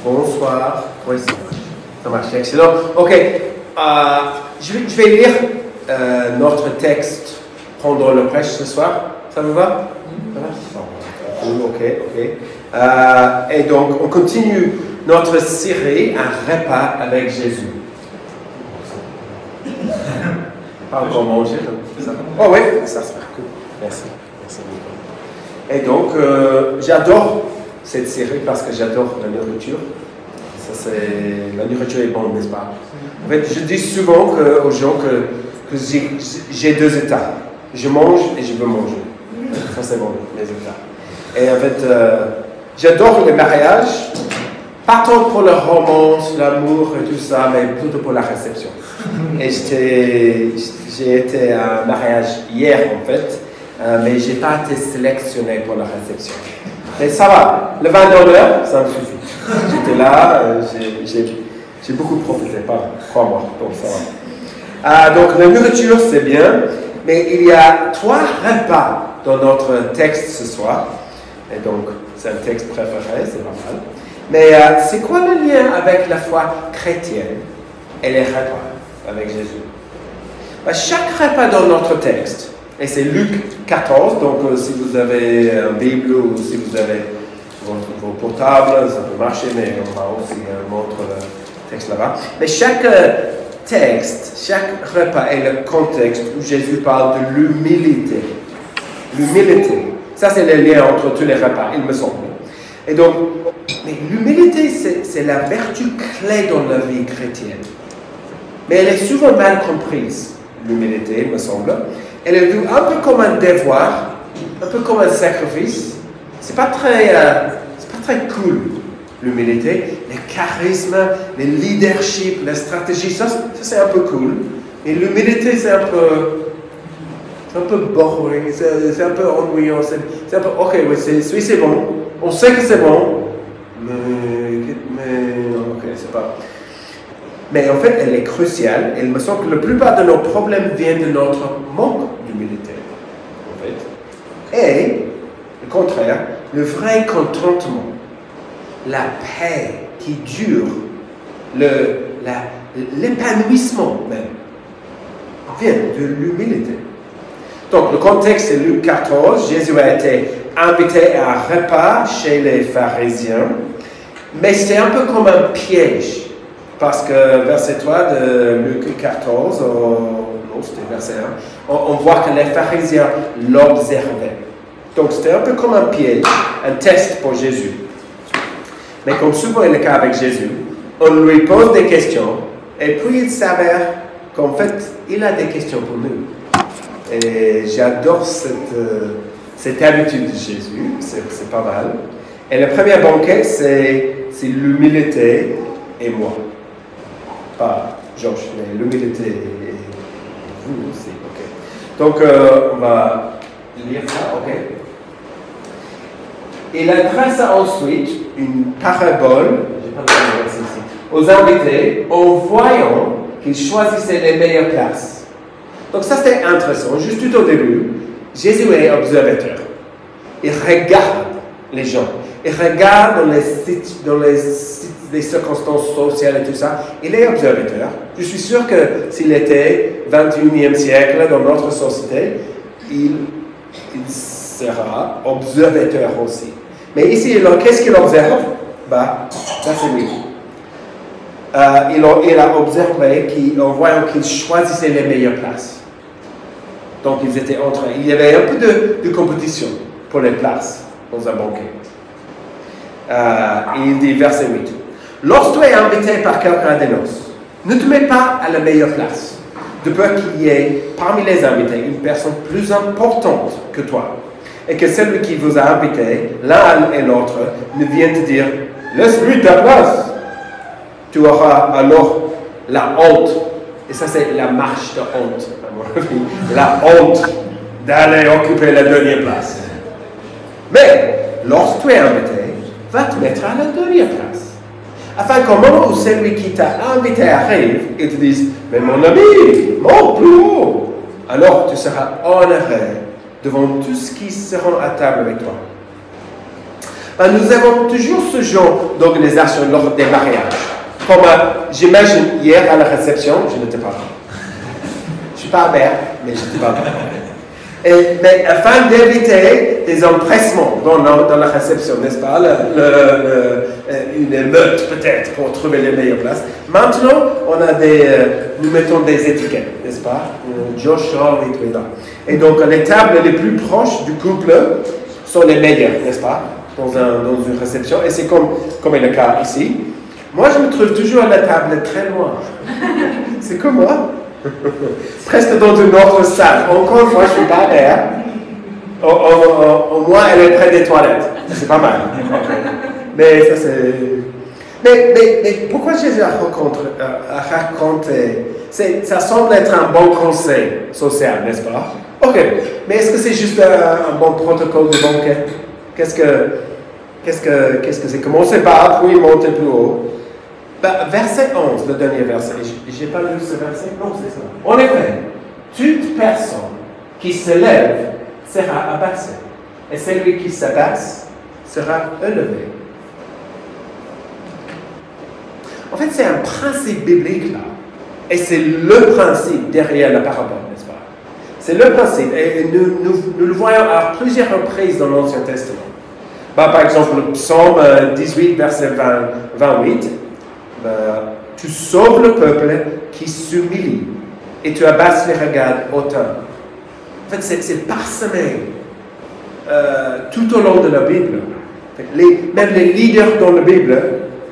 Bonsoir. Oui, ça marche. Excellent. Ok. Je vais lire notre texte pendant le prêche ce soir. Ça vous va? Ok. Et donc, on continue notre série, un repas avec Jésus. Pas encore manger, ça. Oh oui, ça sera cool. Merci. Et donc, j'adore cette série parce que j'adore la nourriture. La nourriture est bonne, n'est-ce pas? En fait, je dis souvent aux gens que j'ai deux états. Je mange et je veux manger. Ça, c'est bon, mes états. Et en fait, j'adore les mariages, pas tant pour la romance, l'amour et tout ça, mais plutôt pour la réception. Et j'ai été à un mariage hier, en fait, mais je n'ai pas été sélectionné pour la réception. Mais ça va, le vin d'honneur, ça me suffit. J'étais là, j'ai beaucoup profité, crois-moi, donc ça va. Donc la nourriture, c'est bien, mais il y a 3 repas dans notre texte ce soir. Et donc, c'est un texte préféré, c'est pas mal. Mais c'est quoi le lien avec la foi chrétienne et les repas avec Jésus? Chaque repas dans notre texte, et c'est Luc 14, donc si vous avez une Bible ou si vous avez vos portables, ça peut marcher, mais on va aussi montrer le texte là-bas. Mais chaque texte, chaque repas est le contexte où Jésus parle de l'humilité. L'humilité. Ça, c'est le lien entre tous les repas, il me semble. Et donc, mais l'humilité, c'est la vertu clé dans la vie chrétienne. Mais elle est souvent mal comprise, l'humilité, il me semble. Elle est vue un peu comme un devoir, un peu comme un sacrifice. C'est pas très cool, l'humilité. Le charisme, le leadership, la stratégie, ça c'est un peu cool. Et l'humilité, c'est un peu boring, c'est un peu ennuyant. C'est un peu, ok, oui, c'est bon. On sait que c'est bon, mais ok, c'est pas. Mais en fait, elle est cruciale. Et il me semble que la plupart de nos problèmes viennent de notre manque d'humilité, en fait. Et, au contraire, le vrai contentement, la paix qui dure, l'épanouissement même, vient de l'humilité. Donc, le contexte, c'est Luc 14. Jésus a été invité à un repas chez les pharisiens. Mais c'est un peu comme un piège. Parce que verset 3 de Luc 14, non, c'était verset 1, on voit que les pharisiens l'observaient. Donc c'était un peu comme un piège, un test pour Jésus. Mais comme souvent est le cas avec Jésus, on lui pose des questions, et puis il s'avère qu'en fait, il a des questions pour nous. Et j'adore cette habitude de Jésus, c'est pas mal. Et le premier banquet, c'est l'humilité et moi. Pas Georges, mais l'humilité et vous aussi. Okay. Donc, on va lire ça, ok. Il adressa ensuite une parabole, aux invités en voyant qu'ils choisissaient les meilleures places. Donc ça c'était intéressant. Juste tout au début, Jésus est observateur. Il regarde les gens. Il regarde dans les circonstances sociales et tout ça. Il est observateur. Je suis sûr que s'il était 21e siècle dans notre société, il sera observateur aussi. Mais ici, qu'est-ce qu'il observe? Ça c'est lui. Il a observé en voyant qu'ils choisissaient les meilleures places. Donc ils étaient entre eux. Il y avait un peu de compétition pour les places dans un banquet. Il dit verset 8. Lorsque tu es invité par quelqu'un des noces, ne te mets pas à la meilleure place, de peur qu'il y ait parmi les invités une personne plus importante que toi, et que celui qui vous a invité, l'un et l'autre, ne vienne te dire « Laisse-lui ta place !» Tu auras alors la honte, et ça c'est la marche de honte, à mon avis, la honte d'aller occuper la dernière place. Mais, lorsque tu es invité, va te mettre à la dernière place. Afin qu'au moment où celui qui t'a invité arrive, il te dise « Mais mon ami, monte plus haut !» Alors tu seras honoré devant tous qui seront à table avec toi. Ben, nous avons toujours ce genre d'organisation lors des mariages. Comme j'imagine hier à la réception, je n'étais pas là. Je ne suis pas mère, mais je n'étais pas là. Mais afin d'éviter des empressements dans la réception, n'est-ce pas, une émeute peut-être pour trouver les meilleures places. Maintenant, nous mettons des étiquettes, n'est-ce pas, Joshua et tout ça. Et donc les tables les plus proches du couple sont les meilleures, n'est-ce pas, dans une réception. Et c'est comme est le cas ici. Moi, je me trouve toujours à la table très loin. C'est comme moi. Presque dans une autre salle. Encore une fois, je ne suis pas mère. Au moins, elle est près des toilettes. C'est pas mal. Mais ça, c'est... Mais pourquoi Jésus a raconté ça semble être un bon conseil social, n'est-ce pas? Ok. Mais est-ce que c'est juste un bon protocole de banquet? Qu'est-ce que c'est? Commencer par, puis monter plus haut. Verset 11, le dernier verset. Je n'ai pas lu ce verset? Non, c'est ça. En effet, toute personne qui se lève sera abaissée, et celui qui s'abaisse sera élevé. En fait, c'est un principe biblique là, et c'est le principe derrière la parabole, n'est-ce pas? C'est le principe, et nous le voyons à plusieurs reprises dans l'Ancien Testament. Par exemple, le psaume 18, verset 28. Tu sauves le peuple qui s'humilie et tu abaisses les regards hauteurs. En fait, c'est parsemé tout au long de la Bible. Même les leaders dans la Bible,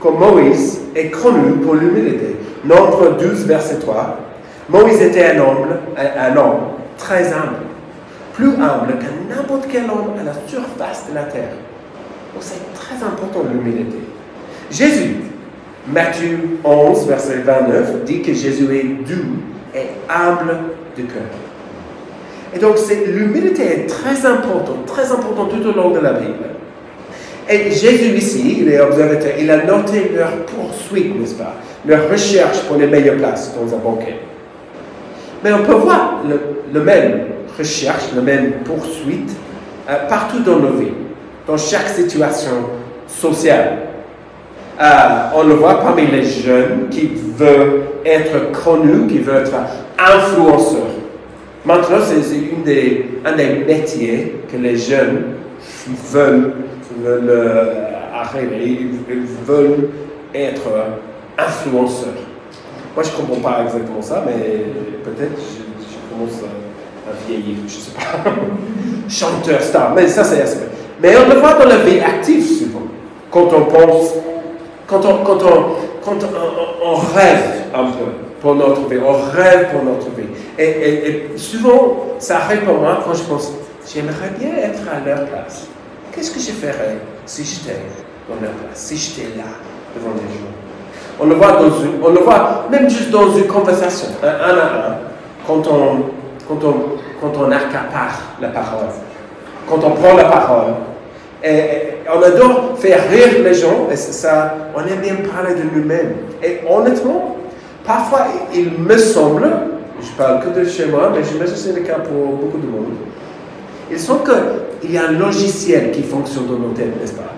comme Moïse, est connu pour l'humilité. Nombre 12, verset 3. Moïse était un homme très humble, plus humble que n'importe quel homme à la surface de la terre. Donc c'est très important l'humilité. Jésus, Matthieu 11, verset 29, dit que Jésus est doux et humble de cœur. Et donc, l'humilité est très importante tout au long de la Bible. Et Jésus ici, il est observateur, il a noté leur poursuite, n'est-ce pas? Leur recherche pour les meilleures places dans un banquet. Mais on peut voir le même recherche, la même poursuite partout dans nos vies, dans chaque situation sociale. On le voit parmi les jeunes qui veulent être connus, qui veulent être influenceurs. Maintenant, c'est un des métiers que les jeunes veulent arriver. Ils veulent être influenceurs. Moi, je ne comprends pas exactement ça, mais peut-être je commence à vieillir, je ne sais pas. Chanteur, star, mais ça c'est assez. Mais on le voit dans la vie active souvent. Quand on pense, quand on rêve un peu pour notre vie, on rêve pour notre vie. Et souvent, ça arrive pour moi quand je pense, j'aimerais bien être à leur place. Qu'est-ce que je ferais si j'étais dans leur place, si j'étais là, devant les gens? On le voit même juste dans une conversation, un à un, quand on accapare la parole, quand on prend la parole. Et on adore faire rire les gens, et ça, on aime bien parler de nous-mêmes. Et honnêtement, parfois, il me semble, je parle que de chez moi, mais j'imagine que c'est le cas pour beaucoup de monde, il semble qu'il y a un logiciel qui fonctionne dans nos têtes, n'est-ce pas?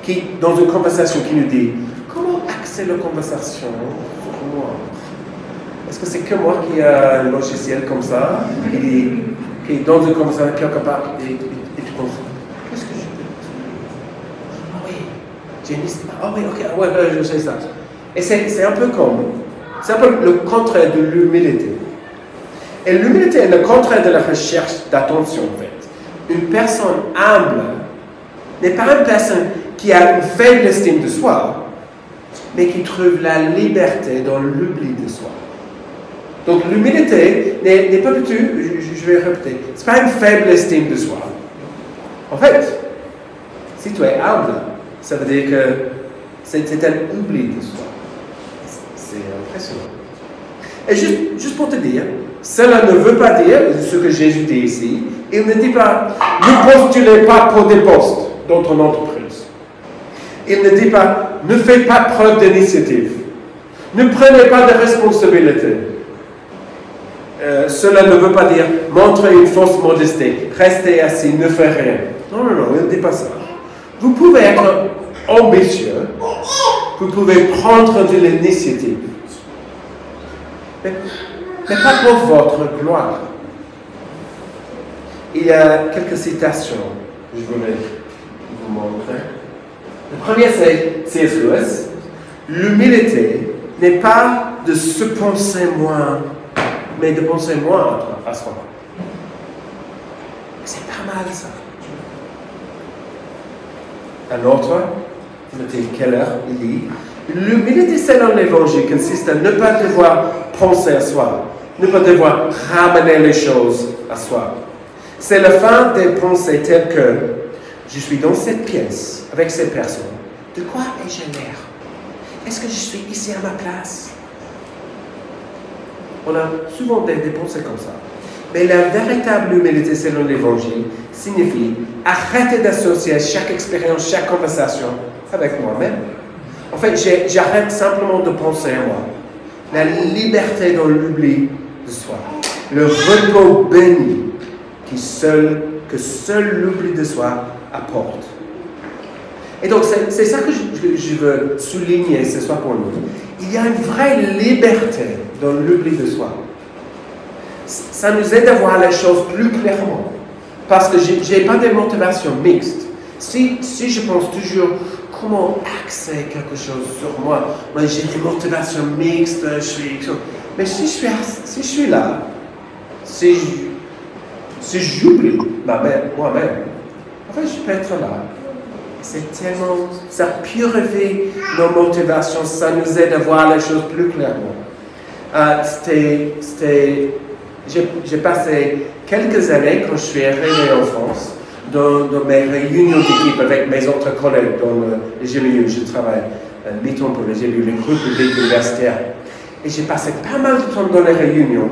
Qui, dans une conversation, qui nous dit, comment axer la conversation pour moi? Est-ce que c'est que moi qui ai un logiciel comme ça, qui dans une conversation quelque part, et tu penses, qu'est-ce que je dis? Ah oui, j'ai une liste. Ah oui, ok, ouais, je sais ça. Et c'est un peu le contraire de l'humilité. Et l'humilité est le contraire de la recherche d'attention, en fait. Une personne humble n'est pas une personne qui a une faible estime de soi, mais qui trouve la liberté dans l'oubli de soi. Donc l'humilité n'est pas du tout, je vais répéter, ce n'est pas une faible estime de soi. En fait, si tu es humble, ça veut dire que c'est un oubli de soi. C'est impressionnant. Et juste pour te dire, cela ne veut pas dire, ce que Jésus dit ici, il ne dit pas, ne postulez pas pour des postes dans ton entreprise. Il ne dit pas, ne faites pas preuve d'initiative. Ne prenez pas de responsabilité. Cela ne veut pas dire, montrez une fausse modestie, restez assis, ne faites rien. Non, il ne dit pas ça. Vous pouvez être ambitieux, vous pouvez prendre de l'initiative, mais pas pour votre gloire. Il y a quelques citations que je voulais vous montrer. Le premier, c'est C.S. Lewis. L'humilité n'est pas de se penser moins, mais de penser moins à soi. C'est pas mal ça. Un autre, Timothy Keller, il dit, l'humilité selon l'Évangile consiste à ne pas devoir penser à soi, ne pas devoir ramener les choses à soi. C'est la fin des pensées telles que je suis dans cette pièce avec cette personne. De quoi ai-je l'air? Est-ce que je suis ici à ma place? On a souvent des pensées comme ça. Mais la véritable humilité selon l'Évangile signifie arrêter d'associer chaque expérience, chaque conversation avec moi-même. En fait, j'arrête simplement de penser à moi. La liberté dans l'oubli de soi. Le repos béni que seul l'oubli de soi apporte. Et donc, c'est ça que je veux souligner ce soir pour nous. Il y a une vraie liberté dans l'oubli de soi. Ça nous aide à voir les choses plus clairement. Parce que je n'ai pas de motivation mixte. Si je pense toujours comment axer quelque chose sur moi, j'ai des motivations mixtes, mais si je suis là, si j'oublie moi-même, en fait, je peux être là. C'est tellement, ça purifie nos motivations, ça nous aide à voir les choses plus clairement. J'ai passé quelques années, quand je suis arrivé en France, dans mes réunions d'équipe avec mes autres collègues dans les GBU, je travaille à mi-temps pour les GBU, les groupes publics universitaires. Et j'ai passé pas mal de temps dans les réunions,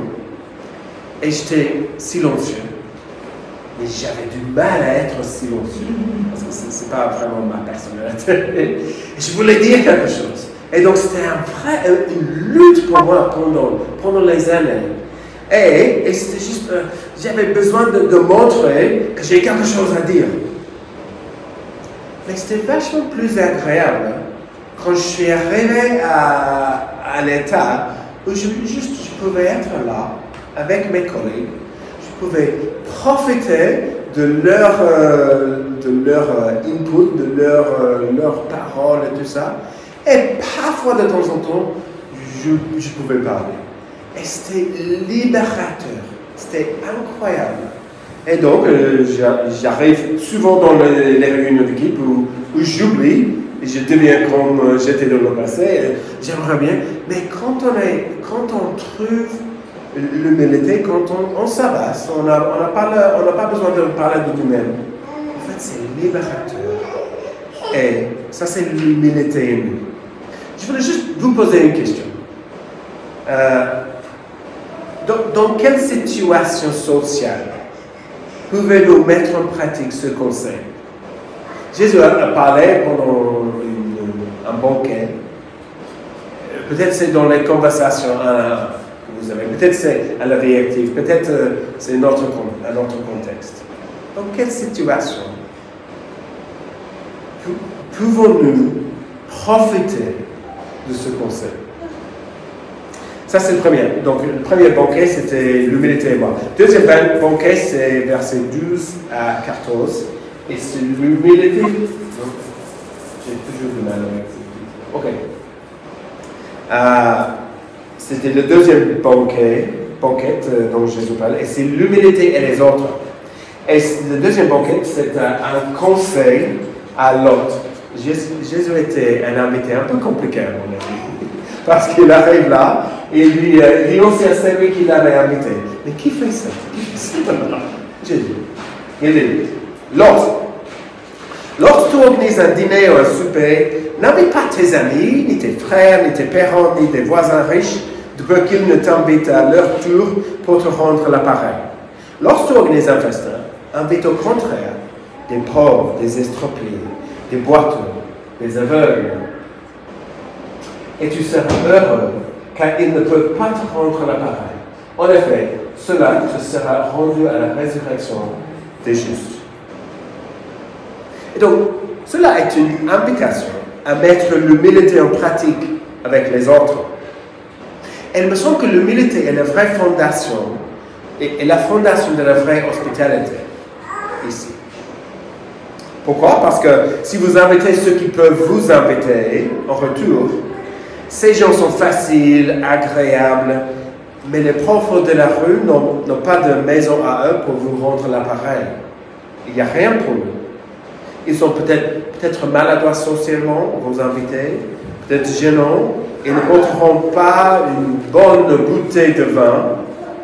et j'étais silencieux. Mais j'avais du mal à être silencieux, parce que ce n'est pas vraiment ma personnalité. Et je voulais dire quelque chose. Et donc c'était une lutte pour moi pendant les années. Et c'était juste, j'avais besoin de montrer que j'ai quelque chose à dire. Mais c'était vachement plus agréable quand je suis arrivé à l'état où je pouvais être là avec mes collègues. Je pouvais profiter de leur input, de leurs paroles et tout ça. Et parfois, de temps en temps, je pouvais parler. Et c'était libérateur. C'était incroyable. Et donc, j'arrive souvent dans les réunions d'équipe où j'oublie, et je deviens comme j'étais dans le passé. J'aimerais bien. Mais quand on trouve l'humilité, quand on s'abasse, on n'a pas besoin de parler de nous-mêmes. En fait, c'est libérateur. Et ça, c'est l'humilité en nous. Je voulais juste vous poser une question. Dans quelle situation sociale pouvez-vous mettre en pratique ce conseil? Jésus a parlé pendant un banquet. Peut-être c'est dans les conversations que vous avez. Peut-être c'est à la vie active. Peut-être c'est un autre contexte. Dans quelle situation pouvons-nous profiter de ce conseil? Ça, c'est le premier. Donc, le premier banquet, c'était l'humilité et moi. Le deuxième banquet, c'est versets 12 à 14. Et c'est l'humilité. J'ai toujours du mal avec ça. Ok. C'était le deuxième banquet dont Jésus parle. Et c'est l'humilité et les autres. Et le deuxième banquet, c'est un conseil à l'autre. Jésus était un invité un peu compliqué, à mon avis. Parce qu'il arrive là, et il dit aussi à celui qui l'avait invité. Mais qui fait ça? Jésus. Il dit, lorsque tu organises un dîner ou un souper, n'invite pas tes amis, ni tes frères, ni tes parents, ni tes voisins riches, de peur qu'ils ne t'invitent à leur tour pour te rendre l'appareil. Lorsque tu organises un festin, invite au contraire des pauvres, des estropiés, des boiteux, des aveugles. Et tu seras heureux, car ils ne peuvent pas te rendre l'appareil. En effet, cela te sera rendu à la résurrection des justes. Et donc, cela est une invitation à mettre l'humilité en pratique avec les autres. Et il me semble que l'humilité est la vraie fondation et la fondation de la vraie hospitalité ici. Pourquoi? Parce que si vous invitez ceux qui peuvent vous inviter en retour, ces gens sont faciles, agréables, mais les pauvres de la rue n'ont pas de maison à eux pour vous rendre l'appareil. Il n'y a rien pour eux. Ils sont peut-être maladroits socialement, vos invités, peut-être gênants. Ils ne porteront pas une bonne bouteille de vin,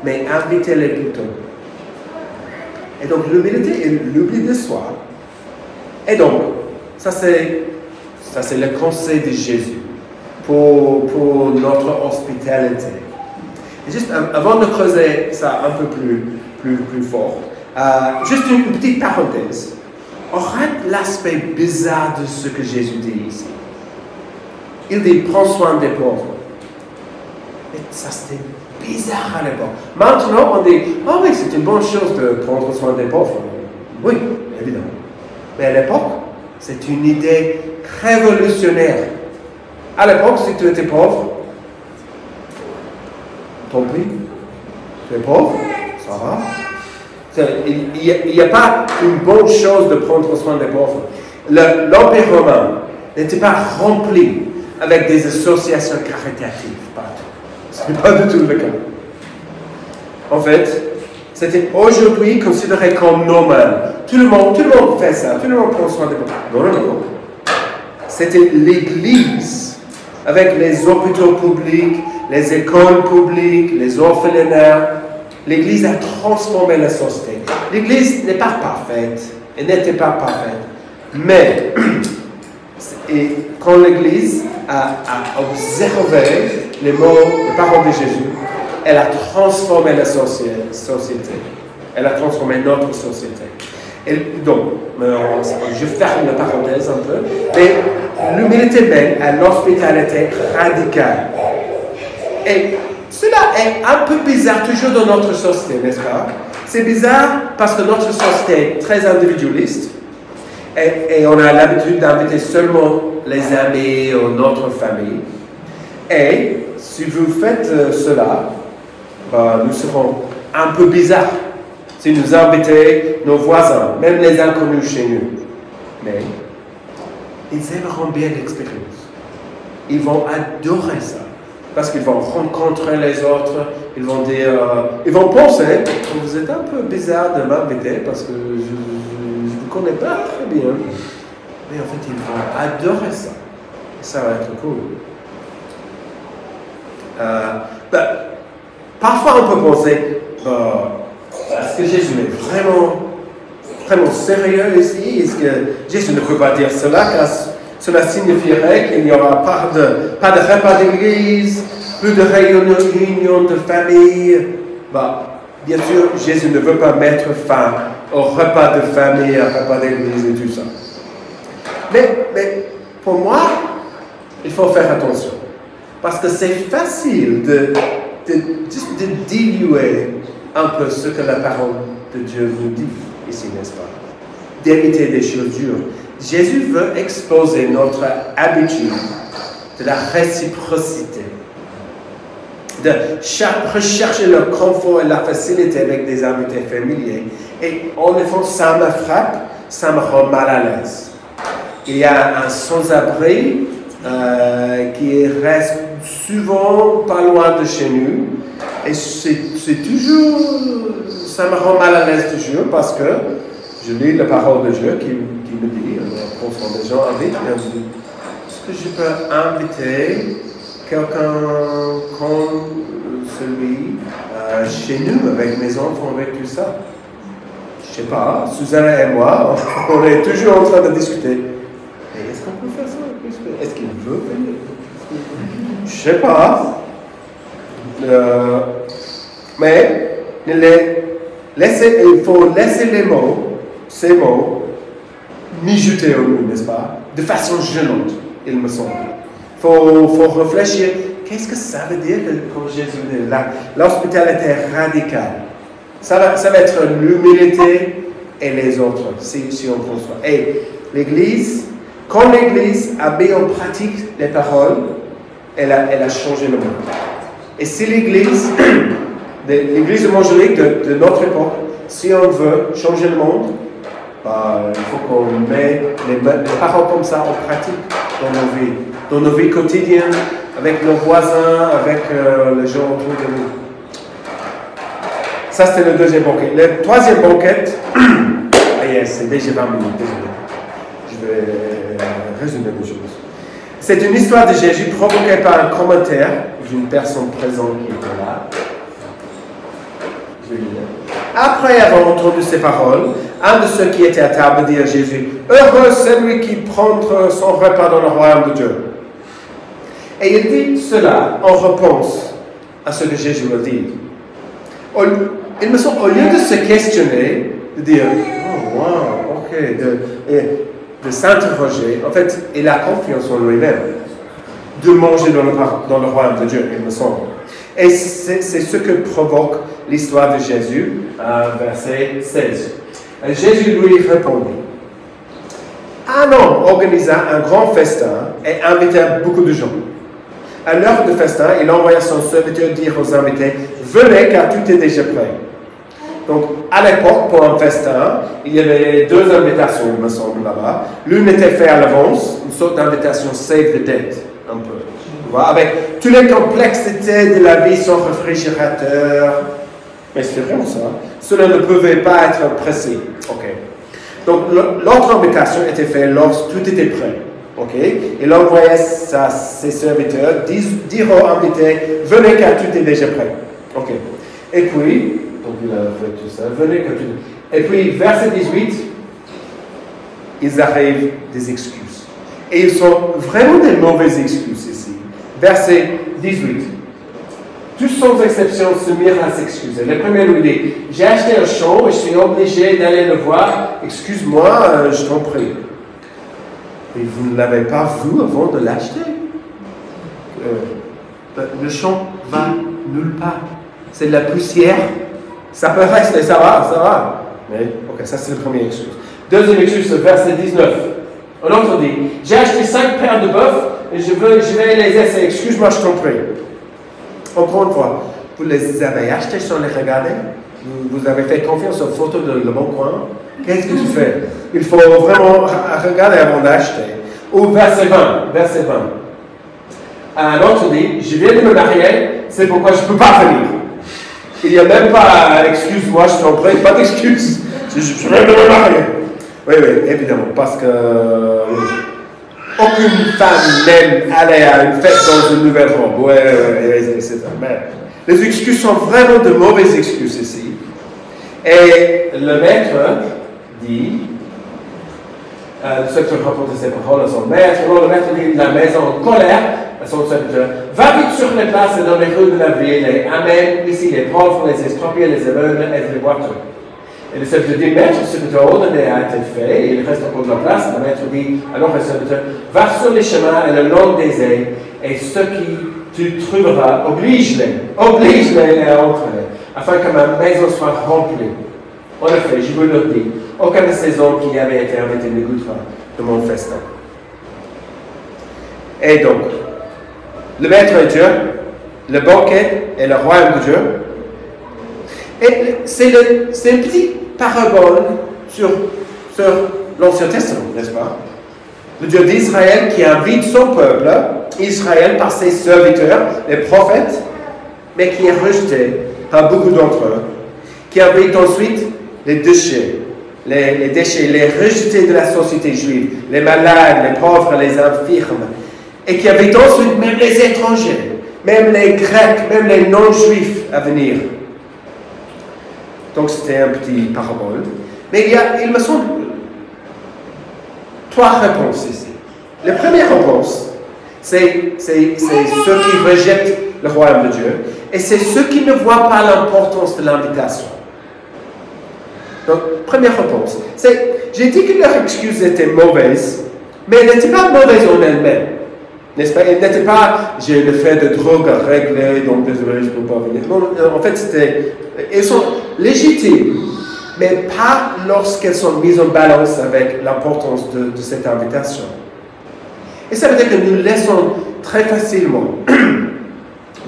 mais invitez-les plutôt. Et donc l'humilité est l'oubli de soi. Et donc, ça c'est le conseil de Jésus pour notre hospitalité. Et juste avant de creuser ça un peu plus fort, juste une petite parenthèse. On rate l'aspect bizarre de ce que Jésus dit ici. Il dit, prends soin des pauvres. Et ça, c'était bizarre à l'époque. Maintenant, on dit, oh oui, c'est une bonne chose de prendre soin des pauvres. Oui, évidemment. Mais à l'époque, c'est une idée révolutionnaire. À l'époque, si tu étais pauvre, tant pis, tu es pauvre, ça va. Il n'y a pas une bonne chose de prendre soin des pauvres. L'Empire romain n'était pas rempli avec des associations caritatives partout. Ce n'est pas du tout le cas. En fait, c'était aujourd'hui considéré comme normal. Tout le monde fait ça, tout le monde prend soin des pauvres. Non. C'était l'Église, avec les hôpitaux publics, les écoles publiques, les orphelinats. L'Église a transformé la société. L'Église n'est pas parfaite, elle n'était pas parfaite. Mais, quand l'Église a observé les paroles de Jésus, elle a transformé la société. Elle a transformé notre société. Et donc, je ferme la parenthèse un peu, mais l'humilité mène à l'hospitalité radicale. Et cela est un peu bizarre toujours dans notre société, n'est-ce pas? C'est bizarre parce que notre société est très individualiste et on a l'habitude d'inviter seulement les amis ou notre famille. Et si vous faites cela, nous serons un peu bizarres si nous invitons nos voisins, même les inconnus chez nous. Mais ils aimeront bien l'expérience. Ils vont adorer ça. Parce qu'ils vont rencontrer les autres, ils vont dire, ils vont penser, vous êtes un peu bizarre de m'inviter parce que je ne vous connais pas très bien. Mais en fait, ils vont adorer ça. Et ça va être cool. Parfois, on peut penser, est-ce que Jésus est vraiment sérieux ici? Est-ce que Jésus ne peut pas dire cela car cela signifierait qu'il n'y aura pas de repas d'église, plus de réunions de famille. Bien sûr, Jésus ne veut pas mettre fin au repas de famille, au repas d'église et tout ça. Mais pour moi, il faut faire attention. Parce que c'est facile de diluer un peu ce que la parole de Dieu nous dit ici, n'est-ce pas? D'éviter des choses dures. Jésus veut exposer notre habitude de la réciprocité, de rechercher le confort et la facilité avec des invités familiers. Et en effet, ça me frappe, ça me rend mal à l'aise. Il y a un sans-abri qui reste souvent pas loin de chez nous. Et c'est toujours, ça me rend mal à l'aise toujours parce que je lis la parole de Dieu qui me dit, quand les gens invitent, est-ce que je peux inviter quelqu'un comme celui chez nous, avec mes enfants, avec tout ça? Je ne sais pas, Suzanne et moi, on est toujours en train de discuter. Et est-ce qu'on peut faire ça? Est-ce qu'il veut venir? Je ne sais pas. Mais il faut laisser ces mots, mijoter au nous, n'est-ce pas? De façon gênante, il me semble. Il faut réfléchir. Qu'est-ce que ça veut dire quand Jésus dit l'hospitalité radicale? Ça va être l'humilité et les autres, si on pense. Et l'Église Quand l'Église a mis en pratique les paroles, elle a changé le monde. Et si l'Église évangélique de notre époque, si on veut changer le monde, il faut qu'on mette les paroles comme ça en pratique dans nos vies quotidiennes, avec nos voisins, avec les gens autour de nous. Ça, c'était le deuxième banquet. Le troisième banquet, c'est déjà 20 minutes, désolé. Je vais résumer les choses. C'est une histoire de Jésus provoquée par un commentaire d'une personne présente qui était là. Je vais lire. Après avoir entendu ces paroles, un de ceux qui étaient à table dit à Jésus, « Heureux celui qui prend son repas dans le royaume de Dieu. » Et il dit cela en réponse à ce que Jésus a dit. Il me semble, au lieu de se questionner, de dire, « Oh, wow, ok, de s'interroger, en fait, il a confiance en lui-même, de manger dans le royaume de Dieu, il me semble. Et c'est ce que provoque l'histoire de Jésus, verset 16. Jésus lui répondit. Un homme organisa un grand festin et invita beaucoup de gens. À l'heure du festin, il envoya son serviteur dire aux invités, « Venez car tout est déjà prêt. » Donc, à l'époque, pour un festin, il y avait deux invitations, il me semble, là-bas. L'une était faite à l'avance, une sorte d'invitation save the date, un peu. Avec toutes les complexités de la vie sans réfrigérateur. Mais c'est vraiment ça. Cela ne pouvait pas être pressé. Ok. Donc, l'autre invitation était faite lorsque tout était prêt. Ok. Il envoyait ses serviteurs dire aux invités, venez car tout est déjà prêt. Ok. Et puis, donc il a fait tout ça, venez car tout. Et puis, verset 18, ils arrivent des excuses. Et ils sont vraiment des mauvaises excuses ici. Verset 18. Tous sans exception se mirent à s'excuser. Le premier lui dit, j'ai acheté un champ et je suis obligé d'aller le voir. Excuse-moi, je t'en prie. Et vous ne l'avez pas vu avant de l'acheter? Le champ va nulle part. C'est de la poussière. Ça peut rester, ça va. Mais, ok, ça c'est la première excuse. Deuxième excuse, verset 19. Un autre dit, j'ai acheté 5 paires de bœufs et je vais les essayer. Excuse-moi, je t'en prie. Encore une fois, vous les avez achetés sans les regarder? Vous avez fait confiance aux photos de Le Bon Coin? Qu'est-ce que tu fais? Il faut vraiment regarder avant d'acheter. Ou verset 20. Un autre dit, je viens de me marier, c'est pourquoi je ne peux pas venir. Il n'y a même pas, excuse-moi, je t'en prie, pas d'excuse. Je viens de me marier. Oui, évidemment, parce que aucune femme n'aime aller à une fête dans une nouvelle robe. Oui, c'est ça. Mais les excuses sont vraiment de mauvaises excuses ici. Et le maître dit, ceux qui rapportent ces paroles à son maître, alors le maître dit la maison en colère à son serviteur, va vite sur les places et dans les rues de la ville et amène ici les pauvres, les estropiés, les aveugles et les boiteux. Et le serviteur dit, maître, ce que tu as ordonné a été fait, et il reste encore de la place. Le maître dit, alors le serviteur, va sur les chemins et le long des ailes, et ceux qui tu trouveras, oblige-les à entrer, afin que ma maison soit remplie. En effet, je vous le dis, aucun de ces hommes qui avaient été invités ne goûtera de mon festin. Et donc, le maître est Dieu, le banquet est le royaume de Dieu. Et c'est une petite parabole sur l'Ancien Testament, n'est-ce pas? Le Dieu d'Israël qui invite son peuple, Israël par ses serviteurs, les prophètes, mais qui est rejeté par beaucoup d'entre eux, qui invite ensuite les déchets, les rejetés de la société juive, les malades, les pauvres, les infirmes, et qui invite ensuite même les étrangers, même les Grecs, même les non-juifs à venir. Donc c'était un petit parabole. Mais il me semble, 3 réponses ici. La première réponse, c'est ceux qui rejettent le royaume de Dieu, et c'est ceux qui ne voient pas l'importance de l'invitation. Donc, première réponse, j'ai dit que leur excuse était mauvaise, mais elle n'était pas mauvaise en elle-même. N'est-ce pas? Elle n'était pas, j'ai le fait de drogue à régler, donc désolé, je ne peux pas venir. Non, en fait, elles sont légitimes, mais pas lorsqu'elles sont mises en balance avec l'importance de cette invitation. Et ça veut dire que nous laissons très facilement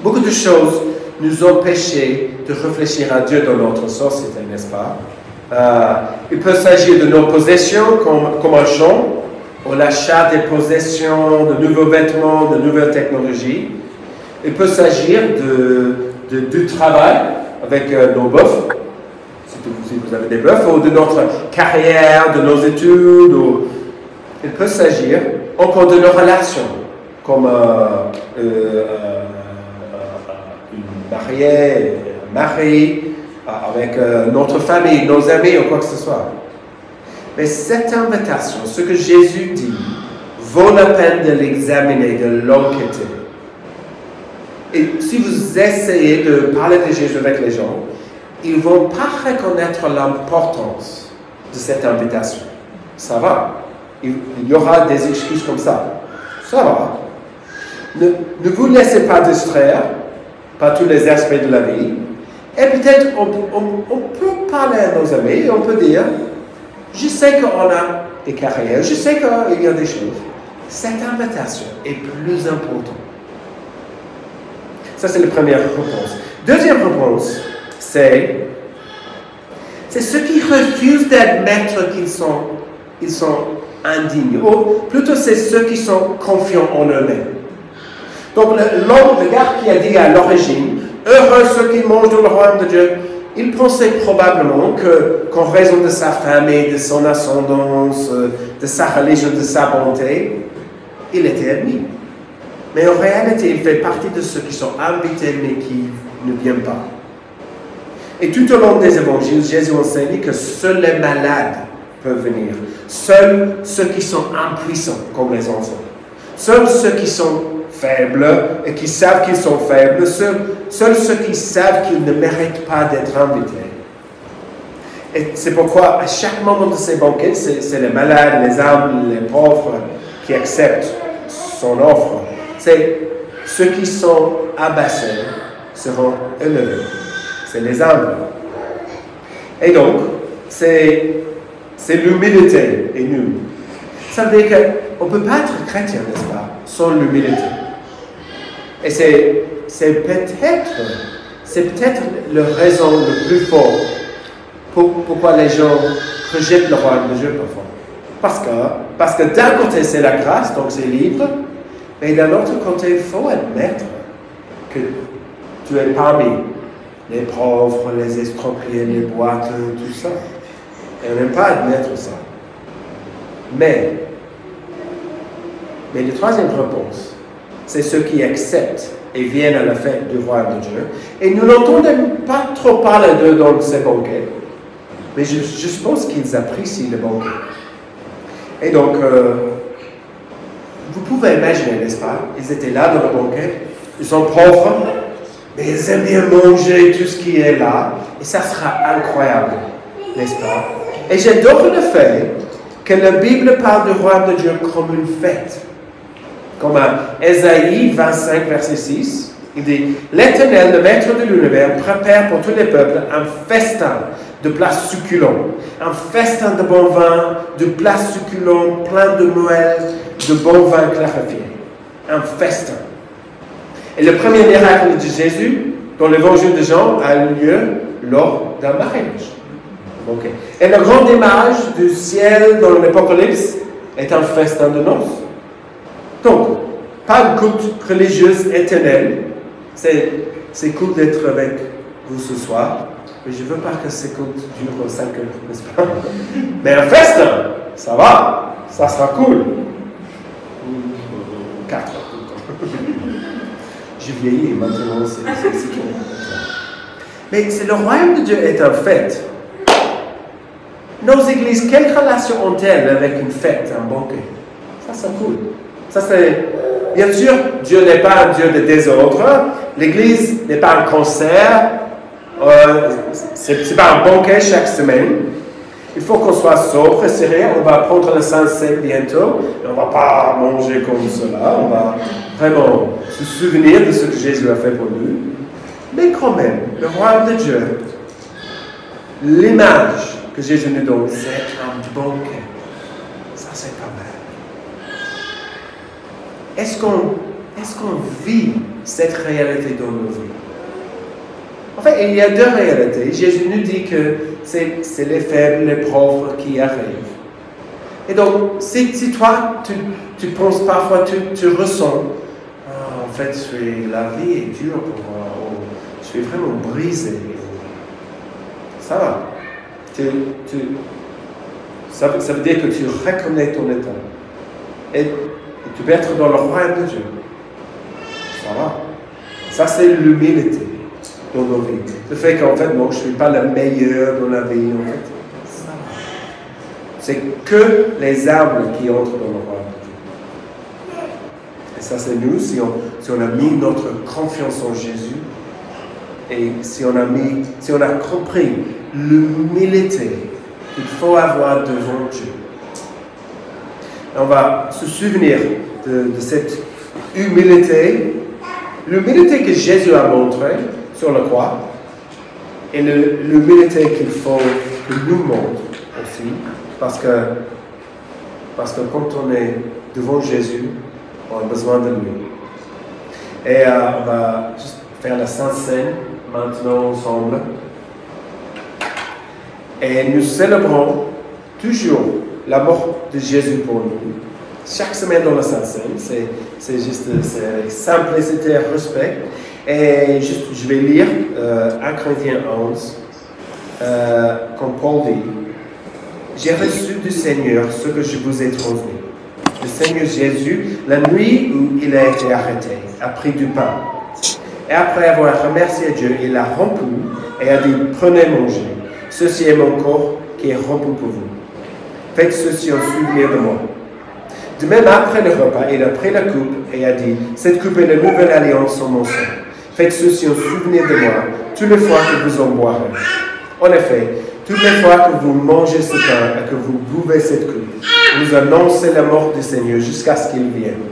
beaucoup de choses nous empêcher de réfléchir à Dieu dans notre société, n'est-ce pas? Il peut s'agir de nos possessions comme un champ, ou l'achat des possessions, de nouveaux vêtements, de nouvelles technologies. Il peut s'agir du travail avec nos bœufs, si vous avez des bœufs, ou de notre carrière, de nos études. Il peut s'agir encore de nos relations, comme une mariée, un mari, avec notre famille, nos amis ou quoi que ce soit. Mais cette invitation, ce que Jésus dit, vaut la peine de l'examiner, de l'enquêter. Et si vous essayez de parler de Jésus avec les gens, ils ne vont pas reconnaître l'importance de cette invitation. Ça va. Il y aura des excuses comme ça. Ça va. Ne vous laissez pas distraire par tous les aspects de la vie. Et peut-être on peut parler à nos amis et on peut dire, je sais qu'on a des carrières, je sais qu'il y a des choses. Cette invitation est plus importante. Ça, c'est la première réponse. Deuxième réponse, c'est ceux qui refusent d'admettre qu'ils sont indignes. Ou plutôt, c'est ceux qui sont confiants en eux-mêmes. Donc, le gars qui a dit à l'origine, heureux ceux qui mangent dans le royaume de Dieu, il pensait probablement qu'en raison de sa famille, de son ascendance, de sa religion, de sa bonté, il était admis. Mais en réalité, il fait partie de ceux qui sont invités mais qui ne viennent pas. Et tout au long des évangiles, Jésus enseigne que seuls les malades peuvent venir. Seuls ceux qui sont impuissants, comme les enfants. Seuls ceux qui sont faibles et qui savent qu'ils sont faibles. Seuls ceux qui savent qu'ils ne méritent pas d'être invités. Et c'est pourquoi, à chaque moment de ces banquets, c'est les malades, les humbles, les pauvres qui acceptent son offre. C'est ceux qui sont abaissés seront élevés. C'est les humbles. Et donc, c'est l'humilité et nous. Ça veut dire qu'on ne peut pas être chrétien, n'est-ce pas, sans l'humilité. Et c'est peut-être la raison le plus fort pourquoi les gens rejettent le royaume de Dieu parfois. Parce que d'un côté, c'est la grâce, donc c'est libre, mais d'un autre côté, il faut admettre que tu es parmi les pauvres, les estropiés, les boiteux, tout ça. Et on n'aime pas admettre ça. Mais la troisième réponse, c'est ceux qui acceptent et viennent à la fête du royaume de Dieu. Et nous n'entendons pas trop parler d'eux dans ces banquets, mais je pense qu'ils apprécient le banquet. Et donc, vous pouvez imaginer, n'est-ce pas? Ils étaient là dans le banquet, ils sont pauvres, mais ils aiment bien manger tout ce qui est là, et ça sera incroyable, n'est-ce pas? Et j'adore le fait que la Bible parle du royaume de Dieu comme une fête. Comme à Ésaïe 25, verset 6, il dit « L'Éternel, le Maître de l'univers, prépare pour tous les peuples un festin de plats succulents, un festin de bon vin, de plats succulents, plein de moelle, de bon vin clarifié. » Un festin. Et le premier miracle de Jésus, dans l'évangile de Jean, a eu lieu lors d'un mariage. Okay. Et la grande image du ciel dans l'Apocalypse est un festin de noces. Donc, pas une culte religieuse éternelle. C'est cool d'être avec vous ce soir, mais je ne veux pas que ces cultes durent 5 heures, n'est-ce pas? Mais un festin, ça va, ça sera cool. 4 heures. J'ai vieilli et maintenant c'est cool. Mais le royaume de Dieu est un fête. Nos églises, quelle relation ont-elles avec une fête, un banquet? Ça, c'est cool. Ça, c'est... Bien sûr, Dieu n'est pas un Dieu de désordre. L'église n'est pas un concert. C'est pas un banquet chaque semaine. Il faut qu'on soit sobre et sérieux. On va prendre le Saint-Seine bientôt. Et on ne va pas manger comme cela. On va vraiment se souvenir de ce que Jésus a fait pour nous. Mais quand même, le royaume de Dieu, l'image que Jésus nous donne, c'est un banquet. Ça, c'est pas mal. est-ce qu'on vit cette réalité dans nos vies? En fait, il y a deux réalités. Jésus nous dit que c'est les faibles, les pauvres qui arrivent. Et donc, si toi, tu penses parfois, tu ressens, en fait, la vie est dure pour moi, je suis vraiment brisé. Ça va. Ça veut dire que tu reconnais ton état. Et tu peux être dans le royaume de Dieu. Ça va. Ça, c'est l'humilité dans nos vies. Le fait qu'en fait, non, je ne suis pas le meilleur dans la vie, en fait. Ça va. C'est que les arbres qui entrent dans le royaume de Dieu. Et ça, c'est nous, si on a mis notre confiance en Jésus, et si on a compris l'humilité qu'il faut avoir devant Dieu. On va se souvenir de cette humilité, l'humilité que Jésus a montrée sur la croix, et l'humilité qu'il faut que nous montre aussi, parce que quand on est devant Jésus, on a besoin de lui. Et on va juste faire la Sainte Seine maintenant ensemble. Et nous célébrons toujours la mort de Jésus pour nous. Chaque semaine dans la Sainte Seine, c'est juste avec simplicité et respect. Et juste, je vais lire 1 Corinthiens 11, comme Paul dit, « J'ai reçu du Seigneur ce que je vous ai transmis. Le Seigneur Jésus, la nuit où il a été arrêté, a pris du pain. Et après avoir remercié Dieu, il l'a rompu et a dit, « Prenez, mangez. Ceci est mon corps qui est rompu pour vous. Faites ceci en souvenir de moi. » De même, après le repas, il a pris la coupe et a dit, « Cette coupe est la nouvelle alliance en mon sang. Faites ceci en souvenir de moi, toutes les fois que vous en boirez. En effet, toutes les fois que vous mangez ce pain et que vous buvez cette coupe, vous annoncez la mort du Seigneur jusqu'à ce qu'il vienne. »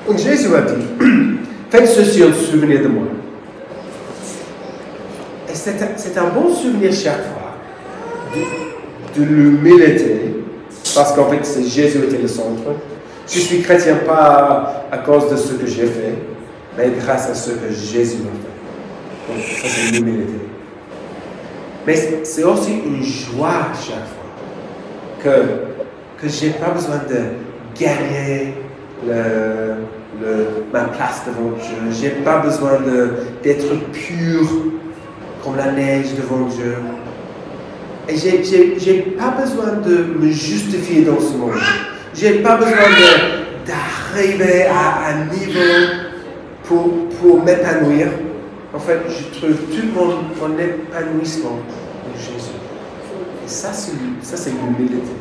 Donc Jésus a dit, « Faites ceci en souvenir de moi. » Et c'est un bon souvenir chaque fois de l'humilité, parce qu'en fait, c'est Jésus qui était le centre. Je suis chrétien pas à cause de ce que j'ai fait, mais grâce à ce que Jésus a fait. Donc, ça, c'est l'humilité. Mais c'est aussi une joie chaque fois que je n'ai pas besoin de gagner ma place devant Dieu. Je n'ai pas besoin d'être pur comme la neige devant Dieu. Et je n'ai pas besoin de me justifier dans ce monde. Je n'ai pas besoin d'arriver à un niveau pour m'épanouir. En fait, je trouve tout mon épanouissement en Jésus. Et ça, c'est l'humilité.